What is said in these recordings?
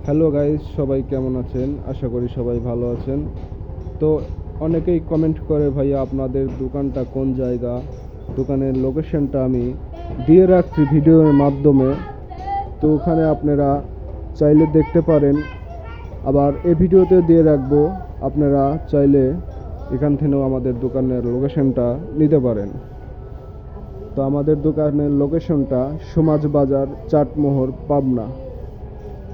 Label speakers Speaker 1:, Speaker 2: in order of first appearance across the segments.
Speaker 1: Hello guys, সবাই কেমন আছেন? আশা করি সবাই ভালো আছেন। তো অনেকেই কমেন্ট করে, ভাইয়া আপনাদের দোকানটা কোন জায়গা? দোকানের লোকেশনটা আমি দিয়ে রাখছি ভিডিওর মাধ্যমে, তো ওখানে আপনারা চাইলে দেখতে পারেন। আবার এই ভিডিওতে দিয়ে রাখবো, আপনারা চাইলে এখান থেকেও আমাদের দোকানের লোকেশনটা নিতে পারেন। তো আমাদের দোকানের লোকেশনটা সমাজ বাজার, চাটমোহর, পাবনা,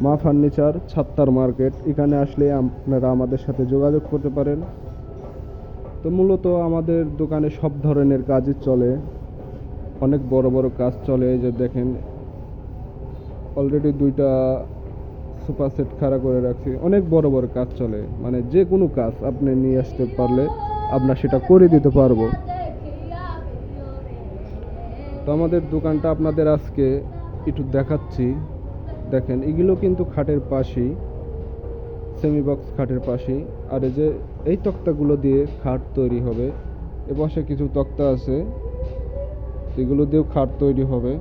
Speaker 1: মা ফার্নিচার, ছাত্তার মার্কেট। এখানে আসলে আপনারা আমাদের সাথে যোগাযোগ করতে পারেন। তো মূলত আমাদের দোকানে সব ধরনের কাজই চলে, অনেক বড় বড় কাজ চলে। এই যে দেখেন, অলরেডি 2টা সোফা সেট খাড়া করে রাখছি। অনেক বড় বড় কাজ চলে, মানে যে কোনো কাজ আপনি নিয়ে আসতে পারলে আমরা সেটা করে দিতে পারবো। তো আমাদের দোকানটা আপনাদের আজকে একটু দেখাচ্ছি। দেখেন, এগুলো কিন্তু খাটের পাশেই, সেমি বক্স খাটের পাশেই। আর এই যে এই তক্তাগুলো দিয়ে খাট তৈরি হবে। এ পাশে কিছু তক্তা আছে, এগুলো দিয়েও খাট তৈরি হবে।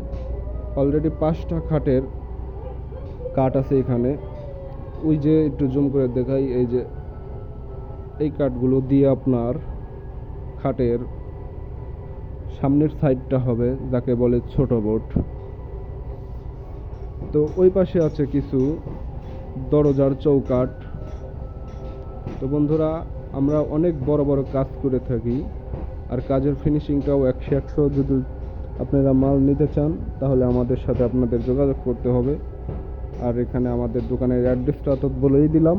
Speaker 1: অলরেডি 5টা খাটের কাঠ আছে এখানে। ওই যে একটু জুম করে দেখাই, এই যে এই কাঠগুলো দিয়ে আপনার খাটের সামনের সাইডটা হবে, যাকে বলে ছোট বোর্ড। তো ওই পাশে আছে কিছু দরজার চৌকাঠ। তো বন্ধুরা, আমরা অনেক বড় বড় কাজ করে থাকি, আর কাজের ফিনিশিংটাও 100 যদি আপনারা মাল নিতে চান তাহলে আমাদের সাথে আপনাদের যোগাযোগ করতে হবে। আর এখানে আমাদের দোকানের অ্যাড্রেসটা তো বলেই দিলাম।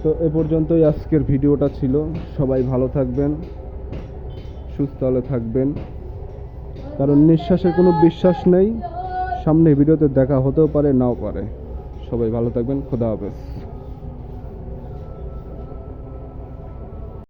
Speaker 1: তো এ পর্যন্তই আজকের ভিডিওটা ছিল। সবাই ভালো থাকবেন, সুস্থ হলে থাকবেন, কারণ নিঃশ্বাসের কোনো বিশ্বাস নেই। সামনে ভিডিওতে দেখা হতেও পারে, নাও পারে। সবাই ভালো থাকবেন। খোদা হাফেজ।